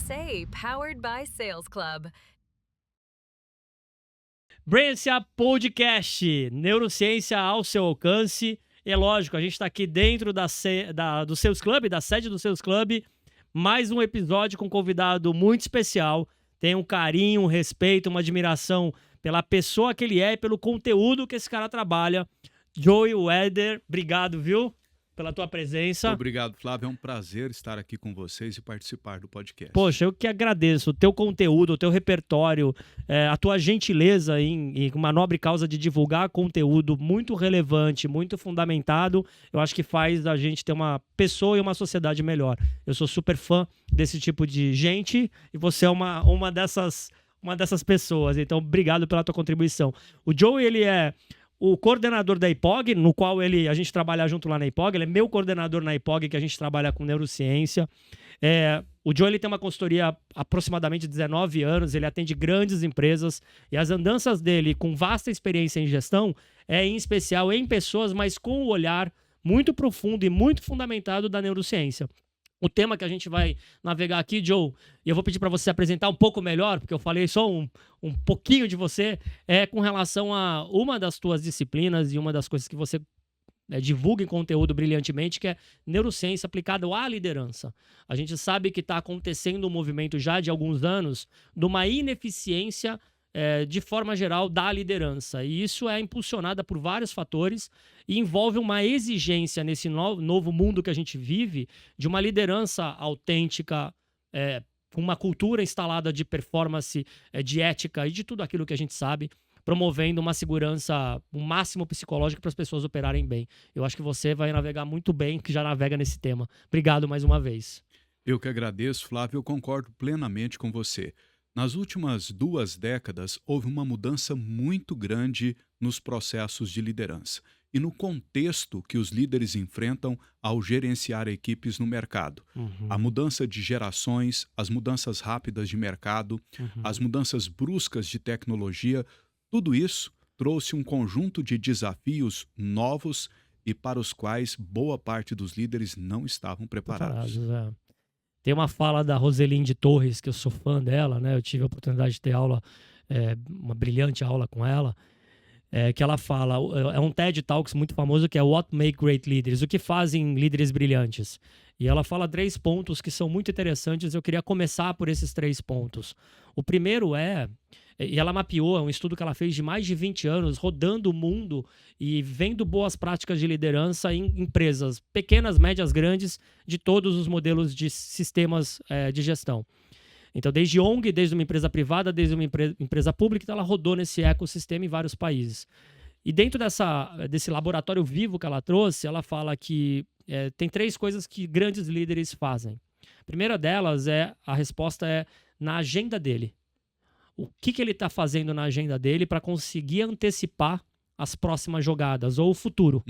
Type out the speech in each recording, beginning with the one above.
USA, powered by Sales Club. Braincia Podcast, neurociência ao seu alcance. É lógico, a gente está aqui dentro do Sales Club, da sede do Sales Club. Mais um episódio com um convidado muito especial. Tem um carinho, um respeito, uma admiração pela pessoa que ele é e pelo conteúdo que esse cara trabalha. Joey Weder, obrigado, viu? Pela tua presença. Obrigado, Flávio. É um prazer estar aqui com vocês e participar do podcast. Poxa, eu que agradeço o teu conteúdo, o teu repertório, a tua gentileza em uma nobre causa de divulgar conteúdo muito relevante, muito fundamentado. Eu acho que faz a gente ter uma pessoa e uma sociedade melhor. Eu sou super fã desse tipo de gente e você é uma dessas pessoas. Então, obrigado pela tua contribuição. O Joey, ele é o coordenador da IPOG, no qual a gente trabalha junto lá na IPOG. Ele é meu coordenador na IPOG, que a gente trabalha com neurociência. O Joe, ele tem uma consultoria há aproximadamente 19 anos, ele atende grandes empresas e as andanças dele, com vasta experiência em gestão, em especial em pessoas, mas com o olhar muito profundo e muito fundamentado da neurociência. O tema que a gente vai navegar aqui, Joe, e eu vou pedir para você se apresentar um pouco melhor, porque eu falei só um pouquinho de você, com relação a uma das tuas disciplinas e uma das coisas que você divulga em conteúdo brilhantemente, que é neurociência aplicada à liderança. A gente sabe que está acontecendo um movimento já de alguns anos de uma ineficiência de forma geral da liderança. E isso é impulsionado por vários fatores e envolve uma exigência nesse novo mundo que a gente vive de uma liderança autêntica, com uma cultura instalada de performance, de ética e de tudo aquilo que a gente sabe, promovendo uma segurança, um máximo psicológico para as pessoas operarem bem. Eu acho que você vai navegar muito bem, que já navega nesse tema. Obrigado mais uma vez. Eu que agradeço, Flávio, eu concordo plenamente com você. Nas últimas 2 décadas, houve uma mudança muito grande nos processos de liderança e no contexto que os líderes enfrentam ao gerenciar equipes no mercado. A mudança de gerações, as mudanças rápidas de mercado, as mudanças bruscas de tecnologia, tudo isso trouxe um conjunto de desafios novos e para os quais boa parte dos líderes não estavam preparados. Tem uma fala da Roselyne de Torres, que eu sou fã dela, né? Eu tive a oportunidade de ter aula, uma brilhante aula com ela, que ela fala, é um TED Talks muito famoso, que é What Make Great Leaders, o que fazem líderes brilhantes. E ela fala 3 pontos que são muito interessantes, eu queria começar por esses 3 pontos. O primeiro e ela mapeou, é um estudo que ela fez de mais de 20 anos, rodando o mundo e vendo boas práticas de liderança em empresas pequenas, médias, grandes, de todos os modelos de sistemas de gestão. Então, desde ONG, desde uma empresa privada, desde uma empresa pública, então ela rodou nesse ecossistema em vários países. E dentro desse laboratório vivo que ela trouxe, ela fala que tem 3 coisas que grandes líderes fazem. A primeira delas a resposta é na agenda dele. O que ele está fazendo na agenda dele para conseguir antecipar as próximas jogadas ou o futuro.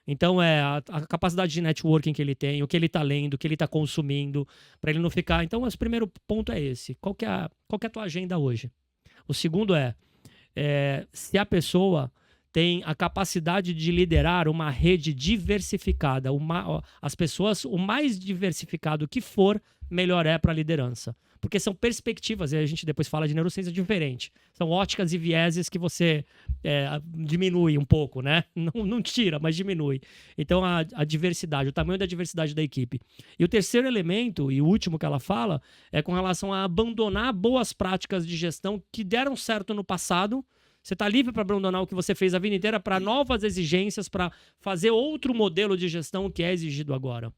Então, a capacidade de networking que ele tem, o que ele está lendo, o que ele está consumindo, para ele não ficar... Então, o primeiro ponto é esse. Qual que é a tua agenda hoje? O segundo se a pessoa tem a capacidade de liderar uma rede diversificada. As pessoas, o mais diversificado que for, melhor é para a liderança. Porque são perspectivas, e a gente depois fala de neurociência diferente. São óticas e vieses que você diminui um pouco, né? Não tira, mas diminui. Então, a diversidade, o tamanho da diversidade da equipe. E o terceiro elemento, e o último que ela fala, é com relação a abandonar boas práticas de gestão que deram certo no passado. Você está livre para abandonar o que você fez a vida inteira para novas exigências, para fazer outro modelo de gestão que é exigido agora.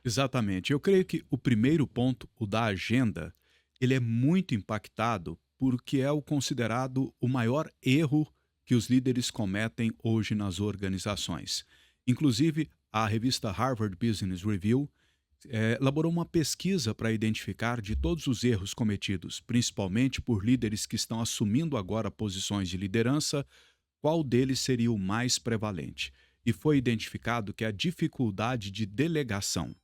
Exatamente. Eu creio que o primeiro ponto, o da agenda, ele é muito impactado porque é o considerado o maior erro que os líderes cometem hoje nas organizações. Inclusive, a revista Harvard Business Review elaborou uma pesquisa para identificar de todos os erros cometidos, principalmente por líderes que estão assumindo agora posições de liderança, qual deles seria o mais prevalente. E foi identificado que a dificuldade de delegação.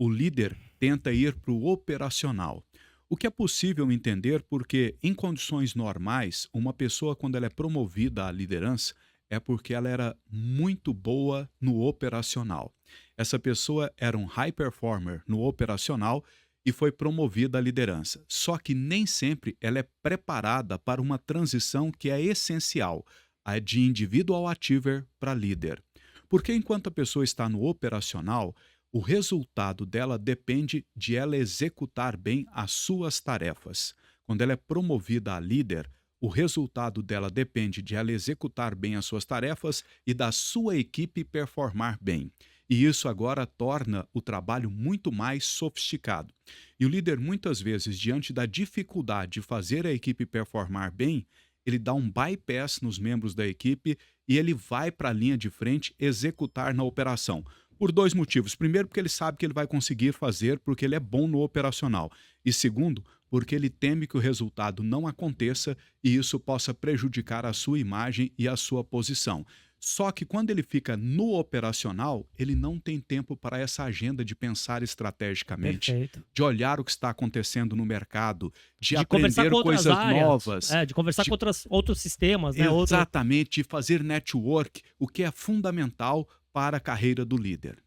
O líder tenta ir para o operacional, o que é possível entender porque, em condições normais, uma pessoa, quando ela é promovida à liderança, é porque ela era muito boa no operacional. Essa pessoa era um high performer no operacional e foi promovida à liderança. Só que nem sempre ela é preparada para uma transição que é essencial, a de individual achiever para líder. Porque enquanto a pessoa está no operacional, o resultado dela depende de ela executar bem as suas tarefas. Quando ela é promovida a líder, o resultado dela depende de ela executar bem as suas tarefas e da sua equipe performar bem. E isso agora torna o trabalho muito mais sofisticado. E o líder, muitas vezes, diante da dificuldade de fazer a equipe performar bem, ele dá um bypass nos membros da equipe e ele vai para a linha de frente executar na operação. Por dois motivos. Primeiro, porque ele sabe que ele vai conseguir fazer porque ele é bom no operacional. E segundo, porque ele teme que o resultado não aconteça e isso possa prejudicar a sua imagem e a sua posição. Só que quando ele fica no operacional, ele não tem tempo para essa agenda de pensar estrategicamente, Perfeito. de olhar o que está acontecendo no mercado, de Conversar aprender com outras coisas áreas. novas, De conversar de com outros sistemas, né? exatamente, de fazer network, o que é fundamental para a carreira do líder.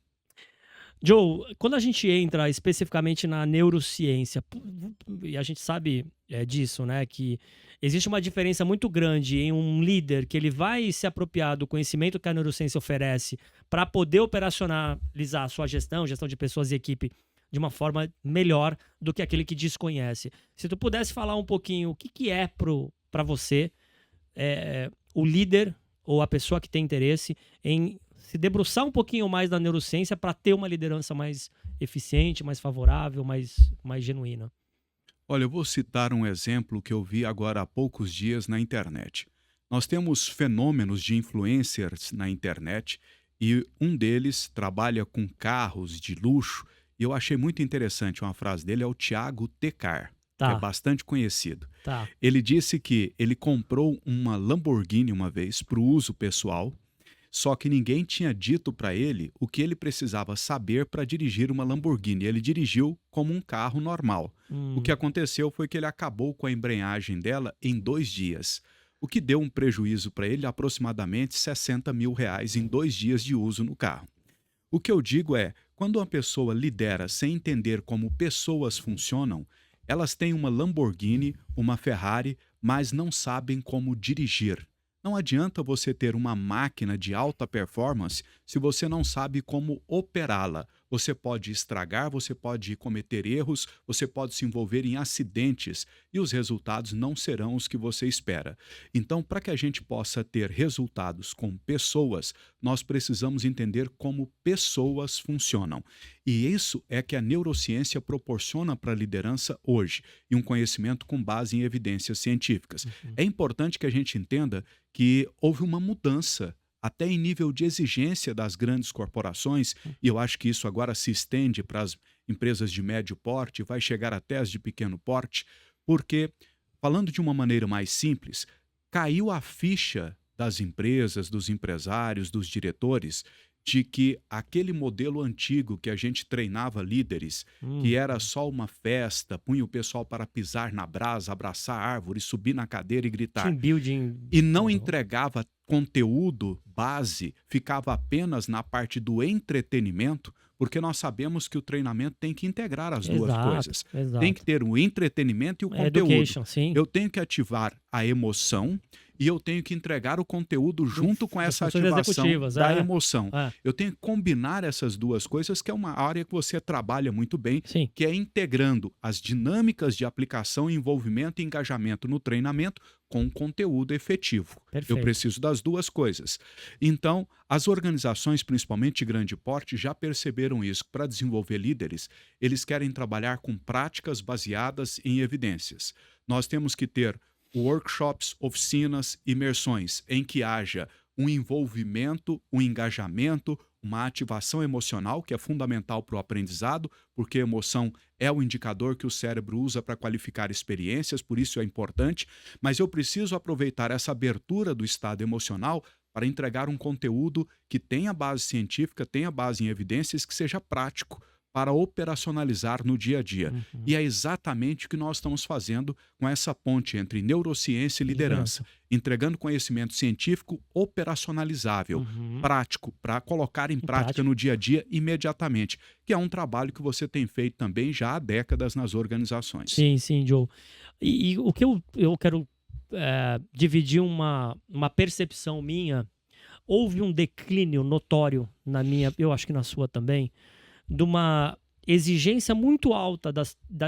Joe, quando a gente entra especificamente na neurociência, e a gente sabe disso, né, que existe uma diferença muito grande em um líder que ele vai se apropriar do conhecimento que a neurociência oferece para poder operacionalizar a sua gestão de pessoas e equipe de uma forma melhor do que aquele que desconhece. Se tu pudesse falar um pouquinho o que é para você o líder ou a pessoa que tem interesse em se debruçar um pouquinho mais na neurociência para ter uma liderança mais eficiente, mais favorável, mais genuína. Olha, eu vou citar um exemplo que eu vi agora há poucos dias na internet. Nós temos fenômenos de influencers na internet e um deles trabalha com carros de luxo e eu achei muito interessante uma frase dele, é o Thiago Tecar, que é bastante conhecido. Tá. Ele disse que ele comprou uma Lamborghini uma vez para o uso pessoal, só que ninguém tinha dito para ele o que ele precisava saber para dirigir uma Lamborghini. Ele dirigiu como um carro normal. O que aconteceu foi que ele acabou com a embreagem dela em 2 dias, o que deu um prejuízo para ele de aproximadamente R$60 mil em 2 dias de uso no carro. O que eu digo é, quando uma pessoa lidera sem entender como pessoas funcionam, elas têm uma Lamborghini, uma Ferrari, mas não sabem como dirigir. Não adianta você ter uma máquina de alta performance se você não sabe como operá-la. Você pode estragar, você pode cometer erros, você pode se envolver em acidentes e os resultados não serão os que você espera. Então, para que a gente possa ter resultados com pessoas, nós precisamos entender como pessoas funcionam. E isso é que a neurociência proporciona para a liderança hoje, e um conhecimento com base em evidências científicas. É importante que a gente entenda que houve uma mudança até em nível de exigência das grandes corporações, e eu acho que isso agora se estende para as empresas de médio porte, vai chegar até as de pequeno porte, porque, falando de uma maneira mais simples, caiu a ficha das empresas, dos empresários, dos diretores, de que aquele modelo antigo que a gente treinava líderes, que era só uma festa, punha o pessoal para pisar na brasa, abraçar a árvore, subir na cadeira e gritar, Team building. e não entregava conteúdo base, ficava apenas na parte do entretenimento, porque nós sabemos que o treinamento tem que integrar as duas coisas. Tem que ter o entretenimento e o conteúdo. Education, sim. Eu tenho que ativar a emoção e eu tenho que entregar o conteúdo junto com essa ativação da emoção. Eu tenho que combinar essas duas coisas, que é uma área que você trabalha muito bem, Sim. que é integrando as dinâmicas de aplicação, envolvimento e engajamento no treinamento com conteúdo efetivo. Perfeito. Eu preciso das duas coisas. Então, as organizações, principalmente de grande porte, já perceberam isso. Para desenvolver líderes, eles querem trabalhar com práticas baseadas em evidências. Nós temos que ter workshops, oficinas, imersões, em que haja um envolvimento, um engajamento, uma ativação emocional, que é fundamental para o aprendizado, porque a emoção é o indicador que o cérebro usa para qualificar experiências, por isso é importante, mas eu preciso aproveitar essa abertura do estado emocional para entregar um conteúdo que tenha base científica, tenha base em evidências, que seja prático para operacionalizar no dia a dia. Uhum. E é exatamente o que nós estamos fazendo com essa ponte entre neurociência e liderança, entregando conhecimento científico operacionalizável, Uhum. prático, para colocar em prática no dia a dia imediatamente, que é um trabalho que você tem feito também já há décadas nas organizações. Sim, sim, Joe. E o que eu quero dividir uma percepção minha. Houve um declínio notório na minha, eu acho que na sua também, de uma exigência muito alta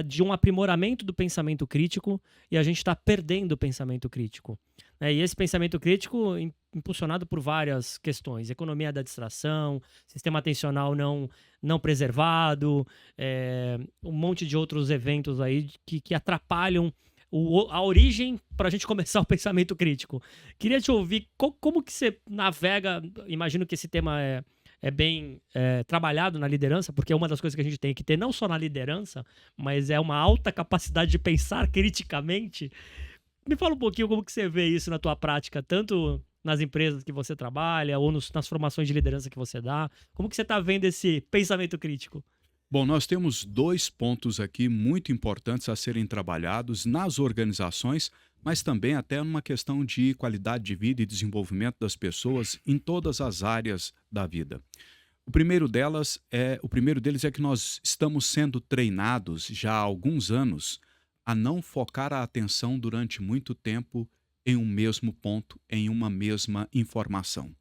de um aprimoramento do pensamento crítico, e a gente está perdendo o pensamento crítico. E esse pensamento crítico impulsionado por várias questões: economia da distração, sistema atencional não preservado, um monte de outros eventos aí que atrapalham a origem para a gente começar o pensamento crítico. Queria te ouvir como que você navega. Imagino que esse tema é bem trabalhado na liderança, porque é uma das coisas que a gente tem que ter, não só na liderança, mas é uma alta capacidade de pensar criticamente. Me fala um pouquinho como que você vê isso na tua prática, tanto nas empresas que você trabalha ou nas formações de liderança que você dá. Como que você está vendo esse pensamento crítico? Bom, nós temos 2 pontos aqui muito importantes a serem trabalhados nas organizações, mas também até numa questão de qualidade de vida e desenvolvimento das pessoas em todas as áreas da vida. O primeiro deles é que nós estamos sendo treinados já há alguns anos a não focar a atenção durante muito tempo em um mesmo ponto, em uma mesma informação.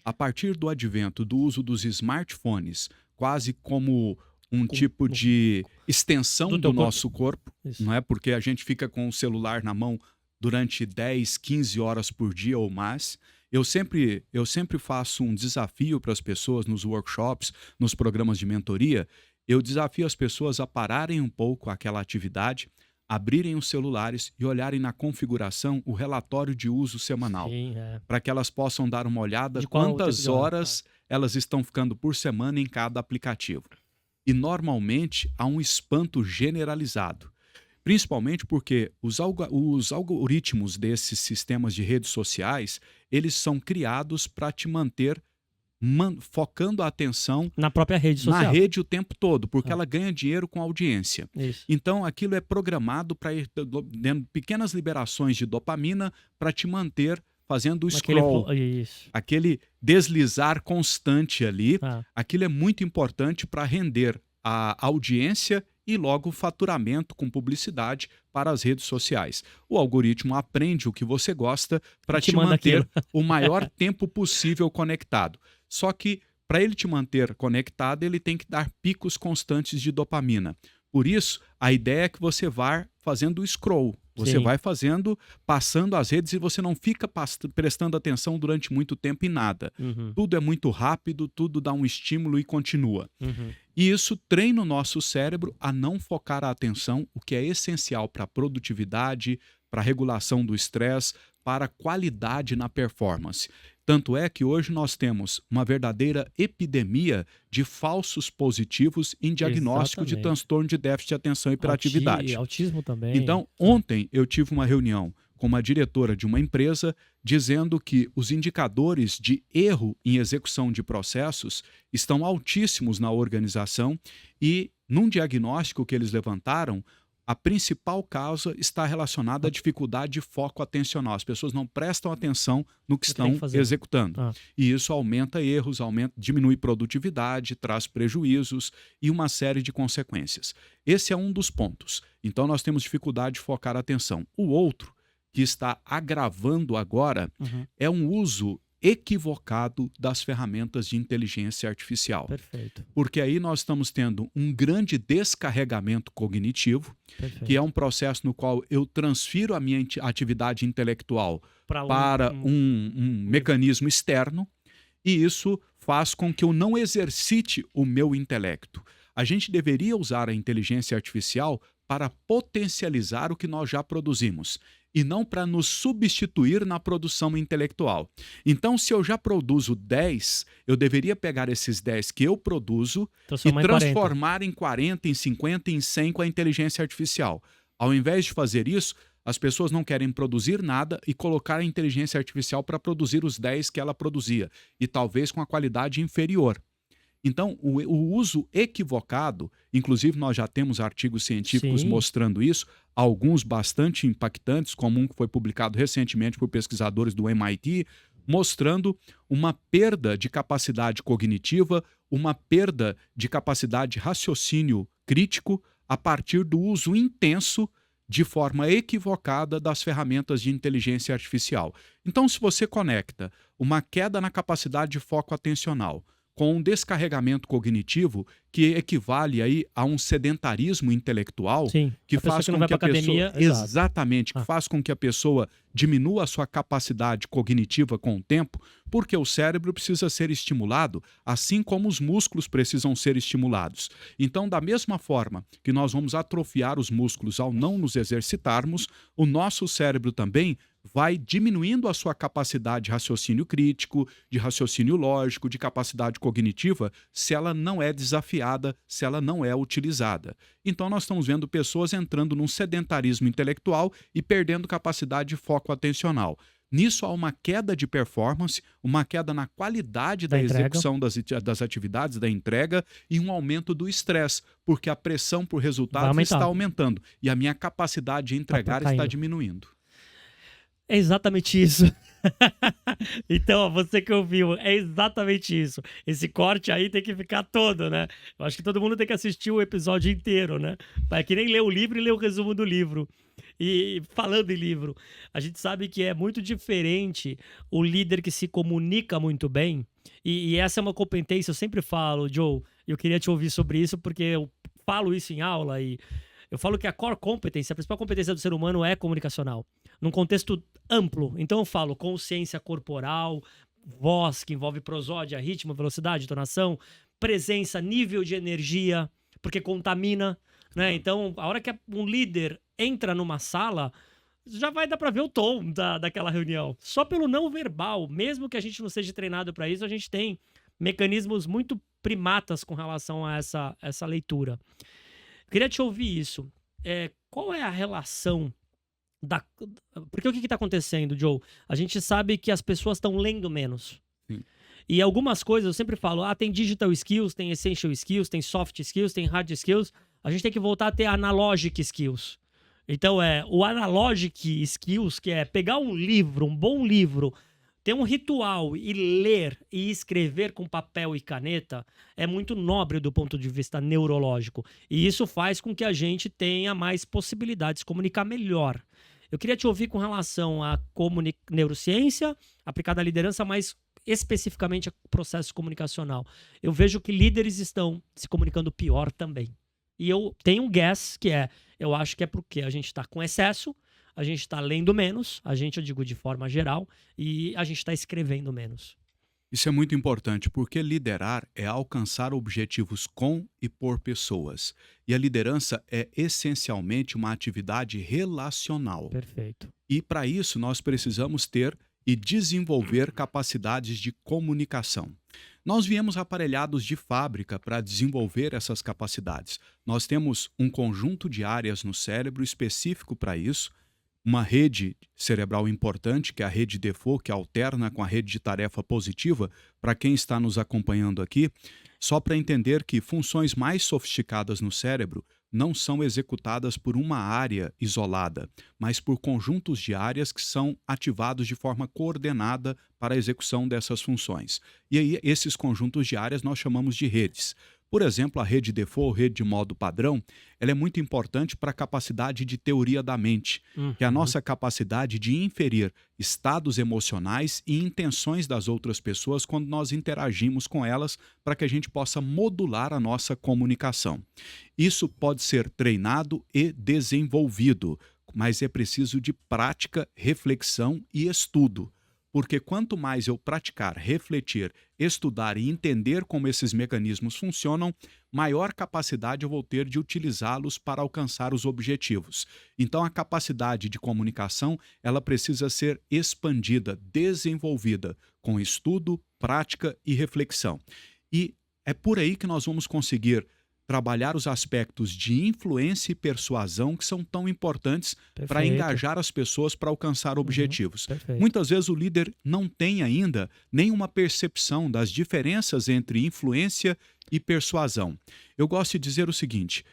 A partir do advento do uso dos smartphones, quase como um tipo de extensão do nosso corpo, não é? Porque a gente fica com o celular na mão durante 10, 15 horas por dia ou mais. Eu sempre faço um desafio para as pessoas nos workshops, nos programas de mentoria. Eu desafio as pessoas a pararem um pouco aquela atividade, abrirem os celulares e olharem na configuração o relatório de uso semanal, para que elas possam dar uma olhada de quantas horas elas estão ficando por semana em cada aplicativo. E normalmente há um espanto generalizado, principalmente porque os algoritmos desses sistemas de redes sociais, eles são criados para te manter focando a atenção na própria rede social. Na rede o tempo todo, porque ela ganha dinheiro com audiência. Isso. Então aquilo é programado para ir dando pequenas liberações de dopamina para te manter fazendo o scroll, aquele deslizar constante ali. Aquilo é muito importante para render a audiência e logo o faturamento com publicidade para as redes sociais. O algoritmo aprende o que você gosta para te manter o maior tempo possível conectado. Só que para ele te manter conectado, ele tem que dar picos constantes de dopamina. Por isso, a ideia é que você vá fazendo o scroll. Você vai passando as redes e você não fica prestando atenção durante muito tempo em nada. Tudo é muito rápido, tudo dá um estímulo e continua. E isso treina o nosso cérebro a não focar a atenção, o que é essencial para a produtividade, para a regulação do estresse, para a qualidade na performance. Tanto é que hoje nós temos uma verdadeira epidemia de falsos positivos em diagnóstico de transtorno de déficit de atenção e hiperatividade. Autismo também. Então, ontem eu tive uma reunião com uma diretora de uma empresa dizendo que os indicadores de erro em execução de processos estão altíssimos na organização e, num diagnóstico que eles levantaram, a principal causa está relacionada à dificuldade de foco atencional. As pessoas não prestam atenção no que estão executando. E isso aumenta erros, diminui produtividade, traz prejuízos e uma série de consequências. Esse é um dos pontos. Então, nós temos dificuldade de focar a atenção. O outro, que está agravando agora, é um uso equivocado das ferramentas de inteligência artificial. Perfeito. Porque aí nós estamos tendo um grande descarregamento cognitivo, que é um processo no qual eu transfiro a minha atividade intelectual para um mecanismo externo, e isso faz com que eu não exercite o meu intelecto. A gente deveria usar a inteligência artificial para potencializar o que nós já produzimos, e não para nos substituir na produção intelectual. Então, se eu já produzo 10, eu deveria pegar esses 10 que eu produzo e transformar em 40, em 50, em 100 com a inteligência artificial. Ao invés de fazer isso, as pessoas não querem produzir nada e colocar a inteligência artificial para produzir os 10 que ela produzia, e talvez com a qualidade inferior. Então, o uso equivocado, inclusive nós já temos artigos científicos Sim. mostrando isso, alguns bastante impactantes, como um que foi publicado recentemente por pesquisadores do MIT, mostrando uma perda de capacidade cognitiva, uma perda de capacidade de raciocínio crítico a partir do uso intenso de forma equivocada das ferramentas de inteligência artificial. Então, se você conecta uma queda na capacidade de foco atencional com um descarregamento cognitivo que equivale aí a um sedentarismo intelectual, Sim. que A pessoa faz que não com vai que pra a pessoa academia, exato. exatamente, que Ah. faz com que a pessoa diminua a sua capacidade cognitiva com o tempo, porque o cérebro precisa ser estimulado, assim como os músculos precisam ser estimulados. Então, da mesma forma que nós vamos atrofiar os músculos ao não nos exercitarmos, o nosso cérebro também vai diminuindo a sua capacidade de raciocínio crítico, de raciocínio lógico, de capacidade cognitiva, se ela não é desafiada, se ela não é utilizada. Então nós estamos vendo pessoas entrando num sedentarismo intelectual e perdendo capacidade de foco atencional. Nisso há uma queda de performance, uma queda na qualidade da Da entrega. execução das atividades, da entrega e um aumento do estresse, porque a pressão por Vai resultados aumentar. está aumentando e a minha capacidade de entregar está caindo. diminuindo. É exatamente isso. Então, ó, você que ouviu, é exatamente isso. Esse corte aí tem que ficar todo, né? Eu acho que todo mundo tem que assistir o episódio inteiro, né? É que nem ler o livro e ler o resumo do livro. E falando em livro, a gente sabe que é muito diferente o líder que se comunica muito bem. E essa é uma competência, eu sempre falo, Joe, eu queria te ouvir sobre isso, porque eu falo isso em aula e eu falo que a core competence, a principal competência do ser humano é comunicacional, num contexto amplo. Então eu falo consciência corporal, voz, que envolve prosódia, ritmo, velocidade, entonação, presença, nível de energia, porque contamina, né? Então, a hora que um líder entra numa sala, já vai dar para ver o tom daquela reunião. Só pelo não verbal, mesmo que a gente não seja treinado para isso, a gente tem mecanismos muito primatas com relação a essa leitura. Eu queria te ouvir isso. Qual é a relação Porque o que está acontecendo, Joe? A gente sabe que as pessoas estão lendo menos. Sim. E algumas coisas, eu sempre falo, tem digital skills, tem essential skills, tem soft skills, tem hard skills. A gente tem que voltar a ter analogic skills. Então, o analogic skills, que é pegar um livro, um bom livro, ter um ritual e ler e escrever com papel e caneta é muito nobre do ponto de vista neurológico. E isso faz com que a gente tenha mais possibilidades de comunicar melhor. Eu queria te ouvir com relação à neurociência aplicada à liderança, mas especificamente ao processo comunicacional. Eu vejo que líderes estão se comunicando pior também. E eu tenho um guess que eu acho que é porque a gente está com excesso, a gente está lendo menos, eu digo de forma geral, e a gente está escrevendo menos. Isso é muito importante, porque liderar é alcançar objetivos com e por pessoas. E a liderança é essencialmente uma atividade relacional. Perfeito. E para isso nós precisamos ter e desenvolver capacidades de comunicação. Nós viemos aparelhados de fábrica para desenvolver essas capacidades. Nós temos um conjunto de áreas no cérebro específico para isso, uma rede cerebral importante, que é a rede Default, que alterna com a rede de tarefa positiva, para quem está nos acompanhando aqui, só para entender que funções mais sofisticadas no cérebro não são executadas por uma área isolada, mas por conjuntos de áreas que são ativados de forma coordenada para a execução dessas funções. E aí, esses conjuntos de áreas nós chamamos de redes. Por exemplo, a rede Default, rede de modo padrão, ela é muito importante para a capacidade de teoria da mente, que é a nossa capacidade de inferir estados emocionais e intenções das outras pessoas quando nós interagimos com elas para que a gente possa modular a nossa comunicação. Isso pode ser treinado e desenvolvido, mas é preciso de prática, reflexão e estudo. Porque quanto mais eu praticar, refletir, estudar e entender como esses mecanismos funcionam, maior capacidade eu vou ter de utilizá-los para alcançar os objetivos. Então a capacidade de comunicação, ela precisa ser expandida, desenvolvida com estudo, prática e reflexão. E é por aí que nós vamos conseguir trabalhar os aspectos de influência e persuasão que são tão importantes para Perfeito. engajar as pessoas para alcançar objetivos. Perfeito. Muitas vezes o líder não tem ainda nenhuma percepção das diferenças entre influência e persuasão. Eu gosto de dizer o seguinte,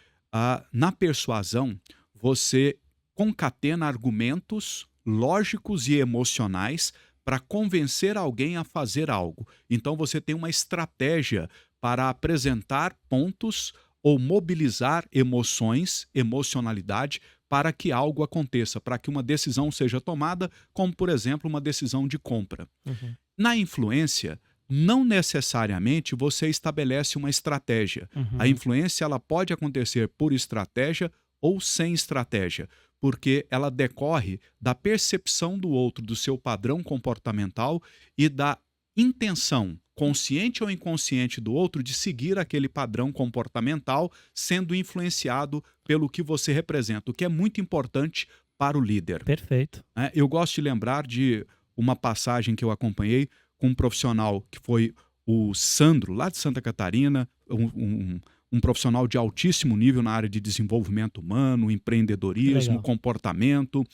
na persuasão você concatena argumentos lógicos e emocionais para convencer alguém a fazer algo. Então você tem uma estratégia para apresentar pontos ou mobilizar emoções, emocionalidade, para que algo aconteça, para que uma decisão seja tomada, como, por exemplo, uma decisão de compra. Uhum. Na influência, não necessariamente você estabelece uma estratégia. A influência ela pode acontecer por estratégia ou sem estratégia, porque ela decorre da percepção do outro, do seu padrão comportamental e da intenção, consciente ou inconsciente do outro, de seguir aquele padrão comportamental, sendo influenciado pelo que você representa, o que é muito importante para o líder. Perfeito. Eu gosto de lembrar de uma passagem que eu acompanhei com um profissional que foi o Sandro, lá de Santa Catarina, um profissional de altíssimo nível na área de desenvolvimento humano, empreendedorismo, Legal. comportamento,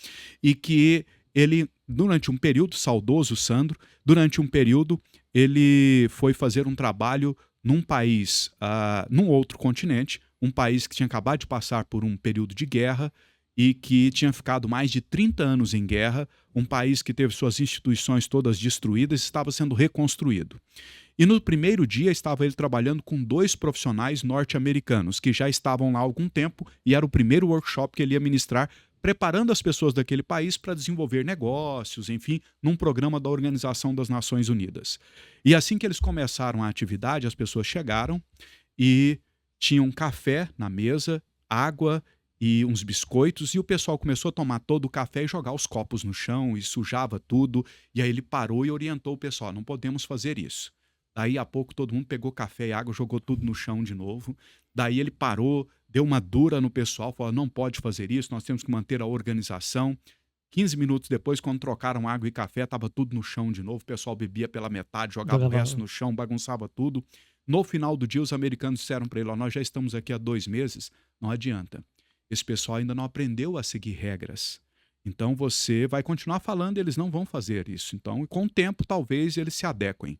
e que ele, durante um período, saudoso Sandro, durante um período ele foi fazer um trabalho num país, num outro continente, um país que tinha acabado de passar por um período de guerra e que tinha ficado mais de 30 anos em guerra, um país que teve suas instituições todas destruídas e estava sendo reconstruído. E no primeiro dia estava ele trabalhando com 2 profissionais norte-americanos que já estavam lá há algum tempo e era o primeiro workshop que ele ia ministrar, preparando as pessoas daquele país para desenvolver negócios, enfim, num programa da Organização das Nações Unidas. E assim que eles começaram a atividade, as pessoas chegaram e tinham café na mesa, água e uns biscoitos, e o pessoal começou a tomar todo o café e jogar os copos no chão e sujava tudo. E aí ele parou e orientou o pessoal, não podemos fazer isso. Daí a pouco todo mundo pegou café e água, jogou tudo no chão de novo. Daí ele parou, deu uma dura no pessoal, falou, não pode fazer isso, nós temos que manter a organização. 15 minutos depois, quando trocaram água e café, estava tudo no chão de novo, o pessoal bebia pela metade, jogava o resto no chão, bagunçava tudo. No final do dia, os americanos disseram para ele, nós já estamos aqui há 2 meses, não adianta. Esse pessoal ainda não aprendeu a seguir regras. Então você vai continuar falando, eles não vão fazer isso. Então, com o tempo, talvez eles se adequem.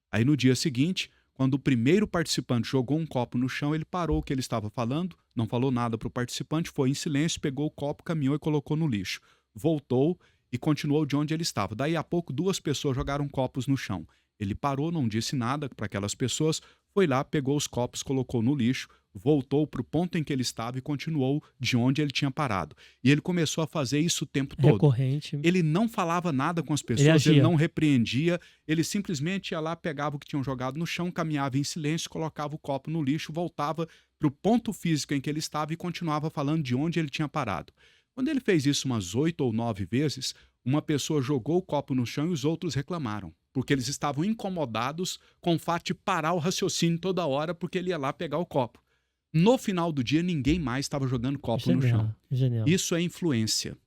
Aí no dia seguinte, quando o primeiro participante jogou um copo no chão, ele parou o que ele estava falando, não falou nada para o participante, foi em silêncio, pegou o copo, caminhou e colocou no lixo. Voltou e continuou de onde ele estava. Daí a pouco 2 pessoas jogaram copos no chão. Ele parou, não disse nada para aquelas pessoas, foi lá, pegou os copos, colocou no lixo, voltou para o ponto em que ele estava e continuou de onde ele tinha parado. E ele começou a fazer isso o tempo todo. Recorrente. Ele não falava nada com as pessoas, ele não repreendia, ele simplesmente ia lá, pegava o que tinham jogado no chão, caminhava em silêncio, colocava o copo no lixo, voltava para o ponto físico em que ele estava e continuava falando de onde ele tinha parado. Quando ele fez isso umas 8 ou 9 vezes, uma pessoa jogou o copo no chão e os outros reclamaram, porque eles estavam incomodados com o fato de parar o raciocínio toda hora porque ele ia lá pegar o copo. No final do dia, ninguém mais estava jogando copo no chão. Genial. Isso é influência.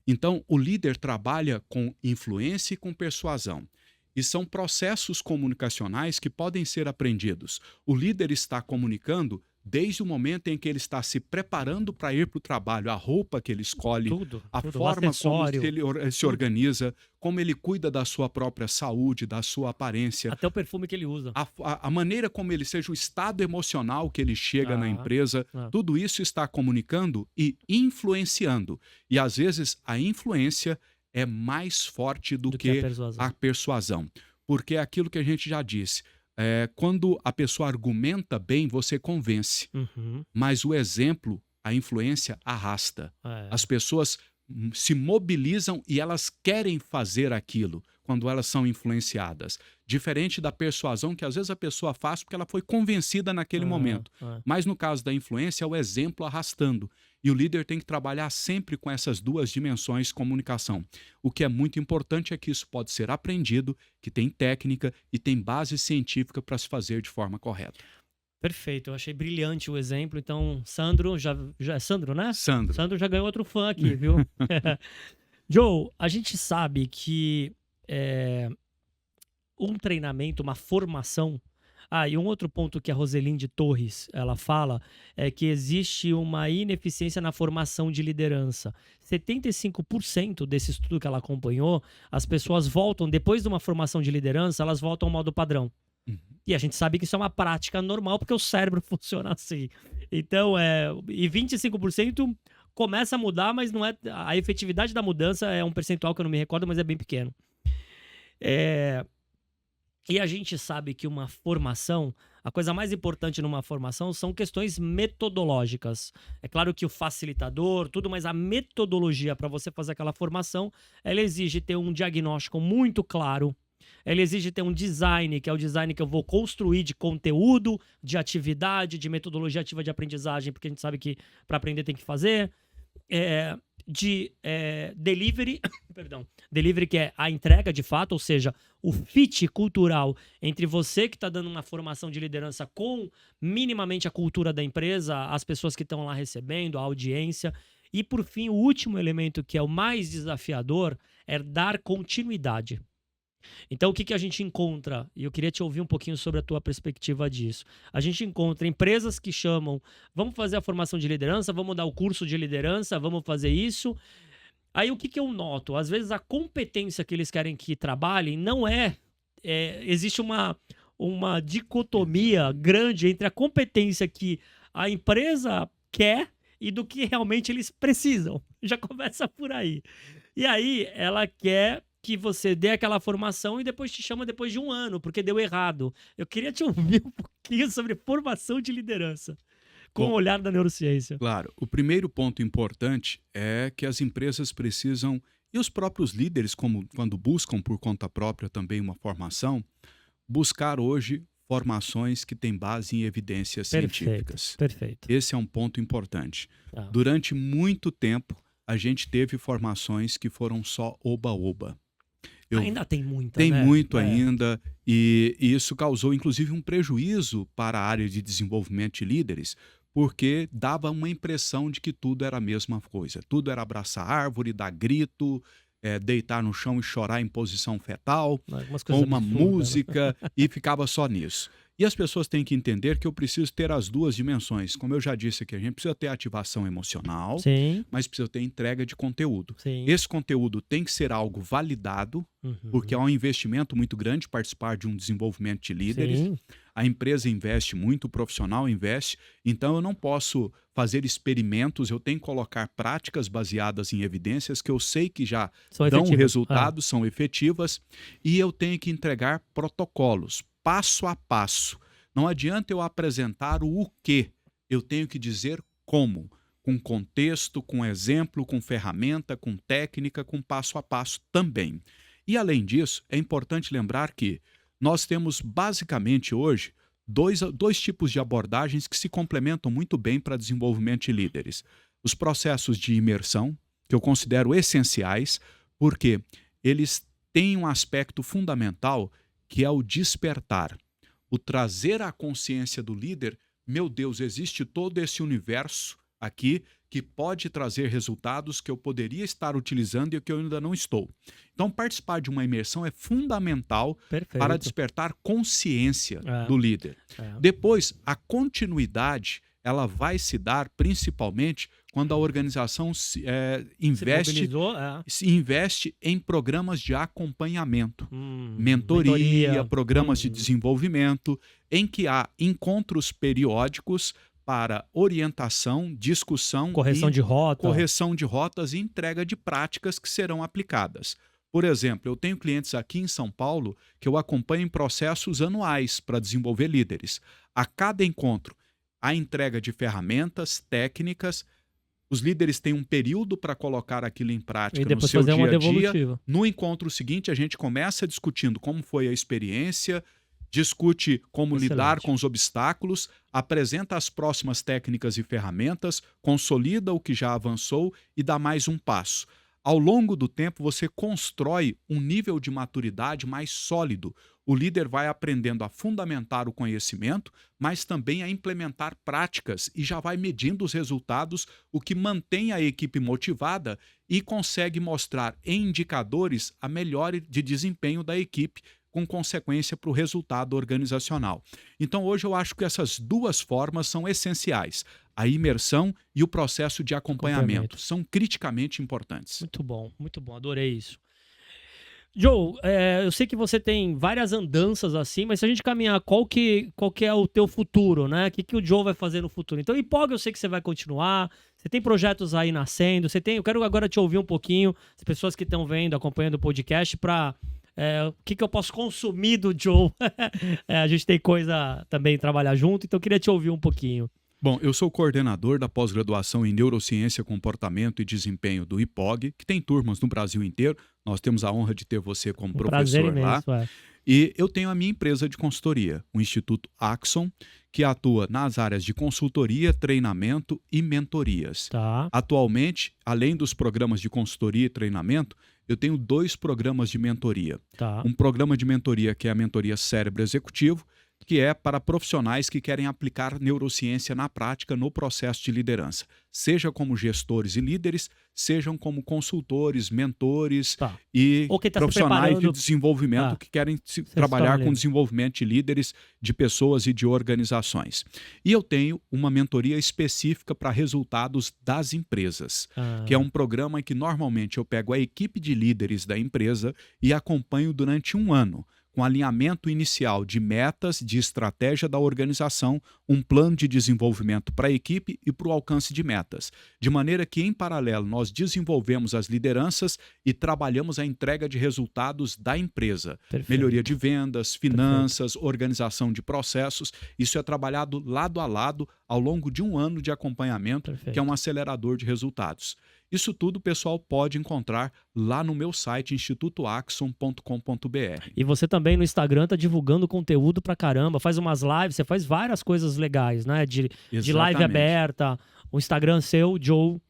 Então, o líder trabalha com influência e com persuasão. E são processos comunicacionais que podem ser aprendidos. O líder está comunicando desde o momento em que ele está se preparando para ir para o trabalho, a roupa que ele escolhe, a forma como ele se organiza, como ele cuida da sua própria saúde, da sua aparência. Até o perfume que ele usa. A maneira como ele seja, o estado emocional que ele chega na empresa, tudo isso está comunicando e influenciando. E às vezes a influência é mais forte do que a persuasão. Porque é aquilo que a gente já disse. Quando a pessoa argumenta bem, você convence. Mas o exemplo, a influência, arrasta. As pessoas se mobilizam e elas querem fazer aquilo quando elas são influenciadas. Diferente da persuasão, que às vezes a pessoa faz porque ela foi convencida naquele momento. Mas no caso da influência, é o exemplo arrastando. E o líder tem que trabalhar sempre com essas 2 dimensões de comunicação. O que é muito importante é que isso pode ser aprendido, que tem técnica e tem base científica para se fazer de forma correta. Perfeito, eu achei brilhante o exemplo. Então, Sandro, já é Sandro, né? Sandro já ganhou outro fã aqui, viu? Joe, a gente sabe que um treinamento, uma formação, E um outro ponto que a Roselinde Torres ela fala é que existe uma ineficiência na formação de liderança. 75% desse estudo que ela acompanhou, as pessoas voltam, depois de uma formação de liderança, elas voltam ao modo padrão. Uhum. E a gente sabe que isso é uma prática normal, porque o cérebro funciona assim. Então, e 25% começa a mudar, mas não é. A efetividade da mudança é um percentual que eu não me recordo, mas é bem pequeno. E a gente sabe que uma formação, a coisa mais importante numa formação são questões metodológicas. É claro que o facilitador, tudo, mas a metodologia para você fazer aquela formação, ela exige ter um diagnóstico muito claro. Ela exige ter um design, que é o design que eu vou construir de conteúdo, de atividade, de metodologia ativa de aprendizagem, porque a gente sabe que para aprender tem que fazer. Delivery, perdão, delivery que é a entrega de fato, ou seja, o fit cultural entre você que está dando uma formação de liderança com minimamente a cultura da empresa, as pessoas que estão lá recebendo, a audiência. E por fim, o último elemento que é o mais desafiador é dar continuidade. Então, o que a gente encontra? E eu queria te ouvir um pouquinho sobre a tua perspectiva disso. A gente encontra empresas que chamam, vamos fazer a formação de liderança, vamos dar o curso de liderança, vamos fazer isso. Aí, o que eu noto? Às vezes, a competência que eles querem que trabalhem não existe uma dicotomia grande entre a competência que a empresa quer e do que realmente eles precisam. Já começa por aí. E aí, ela quer que você dê aquela formação e depois te chama depois de um ano, porque deu errado. Eu queria te ouvir um pouquinho sobre formação de liderança, com o olhar da neurociência. Claro, o primeiro ponto importante é que as empresas precisam, e os próprios líderes, quando buscam por conta própria também uma formação, buscar hoje formações que têm base em evidências científicas. Perfeito. Esse é um ponto importante. Durante muito tempo, a gente teve formações que foram só oba-oba. Ainda tem muita, Tem né? muito ainda, e isso causou inclusive um prejuízo para a área de desenvolvimento de líderes, porque dava uma impressão de que tudo era a mesma coisa. Tudo era abraçar árvore, dar grito, deitar no chão e chorar em posição fetal, com uma música, e ficava só nisso. E as pessoas têm que entender que eu preciso ter as duas dimensões. Como eu já disse aqui, a gente precisa ter ativação emocional, Sim. mas precisa ter entrega de conteúdo. Sim. Esse conteúdo tem que ser algo validado, porque é um investimento muito grande participar de um desenvolvimento de líderes. Sim. A empresa investe muito, o profissional investe, então eu não posso fazer experimentos, eu tenho que colocar práticas baseadas em evidências que eu sei que já dão resultados, são efetivas, e eu tenho que entregar protocolos, passo a passo. Não adianta eu apresentar o quê, eu tenho que dizer como, com contexto, com exemplo, com ferramenta, com técnica, com passo a passo também. E além disso, é importante lembrar que nós temos basicamente hoje dois tipos de abordagens que se complementam muito bem para desenvolvimento de líderes. Os processos de imersão, que eu considero essenciais, porque eles têm um aspecto fundamental que é o despertar, o trazer à consciência do líder, meu Deus, existe todo esse universo aqui que pode trazer resultados que eu poderia estar utilizando e que eu ainda não estou. Então, participar de uma imersão é fundamental para despertar consciência do líder. Depois, a continuidade ela vai se dar principalmente quando a organização investe em programas de acompanhamento, mentoria, programas de desenvolvimento, em que há encontros periódicos para orientação, discussão, correção de rotas e entrega de práticas que serão aplicadas. Por exemplo, eu tenho clientes aqui em São Paulo que eu acompanho em processos anuais para desenvolver líderes. A cada encontro, a entrega de ferramentas, técnicas, os líderes têm um período para colocar aquilo em prática no seu dia a dia. No encontro seguinte, a gente começa discutindo como foi a experiência, discute como lidar com os obstáculos, apresenta as próximas técnicas e ferramentas, consolida o que já avançou e dá mais um passo. Ao longo do tempo, você constrói um nível de maturidade mais sólido. O líder vai aprendendo a fundamentar o conhecimento, mas também a implementar práticas e já vai medindo os resultados, o que mantém a equipe motivada e consegue mostrar em indicadores a melhora de desempenho da equipe com consequência para o resultado organizacional. Então, hoje eu acho que essas duas formas são essenciais. A imersão e o processo de acompanhamento são criticamente importantes. Muito bom, adorei isso. Joe, eu sei que você tem várias andanças assim, mas se a gente caminhar, qual que é o teu futuro, né? O que o Joe vai fazer no futuro? Então, IPOG eu sei que você vai continuar, você tem projetos aí nascendo, eu quero agora te ouvir um pouquinho, as pessoas que estão vendo, acompanhando o podcast, para o que eu posso consumir do Joe. A gente tem coisa também trabalhar junto, então eu queria te ouvir um pouquinho. Bom, eu sou coordenador da pós-graduação em Neurociência, Comportamento e Desempenho do IPOG, que tem turmas no Brasil inteiro. Nós temos a honra de ter você como professor lá. E eu tenho a minha empresa de consultoria, o Instituto Axon, que atua nas áreas de consultoria, treinamento e mentorias. Tá. Atualmente, além dos programas de consultoria e treinamento, eu tenho 2 programas de mentoria. Tá. Um programa de mentoria que é a mentoria Cérebro Executivo, que é para profissionais que querem aplicar neurociência na prática no processo de liderança, seja como gestores e líderes, sejam como consultores, mentores e profissionais de desenvolvimento que querem trabalhar com desenvolvimento de líderes, de pessoas e de organizações. E eu tenho uma mentoria específica para resultados das empresas, que é um programa em que normalmente eu pego a equipe de líderes da empresa e acompanho durante 1 ano, com alinhamento inicial de metas, de estratégia da organização, um plano de desenvolvimento para a equipe e para o alcance de metas. De maneira que, em paralelo, nós desenvolvemos as lideranças e trabalhamos a entrega de resultados da empresa. Perfeito. Melhoria de vendas, finanças, organização de processos. Isso é trabalhado lado a lado ao longo de 1 ano de acompanhamento, que é um acelerador de resultados. Isso tudo o pessoal pode encontrar lá no meu site, institutoaxon.com.br. E você também no Instagram tá divulgando conteúdo pra caramba, faz umas lives, você faz várias coisas legais, né? De live aberta, o Instagram seu, Joe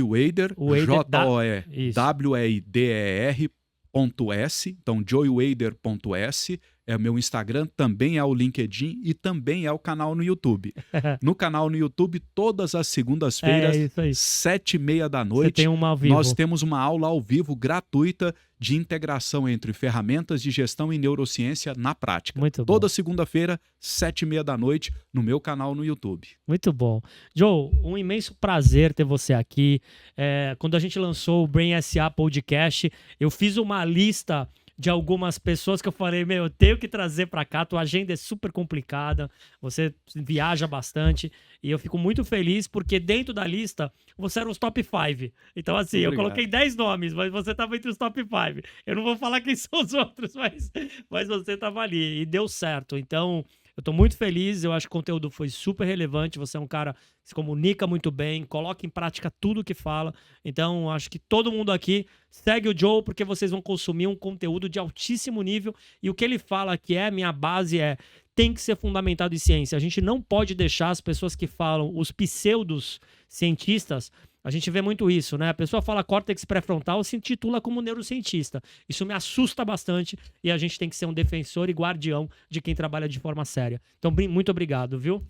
Weider, JOEWEIDER.s, então joeweider.s. É o meu Instagram, também é o LinkedIn e também é o canal no YouTube. No canal no YouTube, todas as segundas-feiras, 7h30 da noite, tem uma ao vivo. Nós temos uma aula ao vivo gratuita de integração entre ferramentas de gestão e neurociência na prática. Muito bom. Toda segunda-feira, 7h30 da noite, no meu canal no YouTube. Muito bom. Joe, um imenso prazer ter você aqui. Quando a gente lançou o Brain SA Podcast, eu fiz uma lista de algumas pessoas que eu falei, eu tenho que trazer para cá, tua agenda é super complicada, você viaja bastante, e eu fico muito feliz porque dentro da lista você era os top 5. Então assim, eu coloquei 10 nomes, mas você estava entre os top 5. Eu não vou falar quem são os outros, mas você estava ali e deu certo. Então, eu tô muito feliz, eu acho que o conteúdo foi super relevante, você é um cara que se comunica muito bem, coloca em prática tudo que fala. Então, acho que todo mundo aqui segue o Joe, porque vocês vão consumir um conteúdo de altíssimo nível. E o que ele fala que é minha base tem que ser fundamentado em ciência. A gente não pode deixar as pessoas que falam, os pseudos cientistas, a gente vê muito isso, né? A pessoa fala córtex pré-frontal, se intitula como neurocientista. Isso me assusta bastante e a gente tem que ser um defensor e guardião de quem trabalha de forma séria. Então, muito obrigado, viu?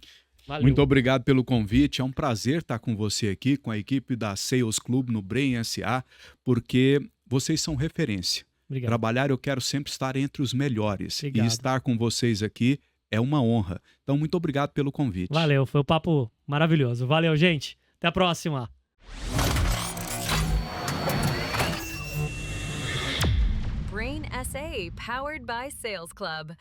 Valeu. Muito obrigado pelo convite. É um prazer estar com você aqui, com a equipe da Sales Club no Brain SA, porque vocês são referência. Obrigado. Trabalhar, eu quero sempre estar entre os melhores. Obrigado. E estar com vocês aqui é uma honra. Então, muito obrigado pelo convite. Valeu, foi um papo maravilhoso. Valeu, gente. Até a próxima. Brain SA, powered by Sales Club.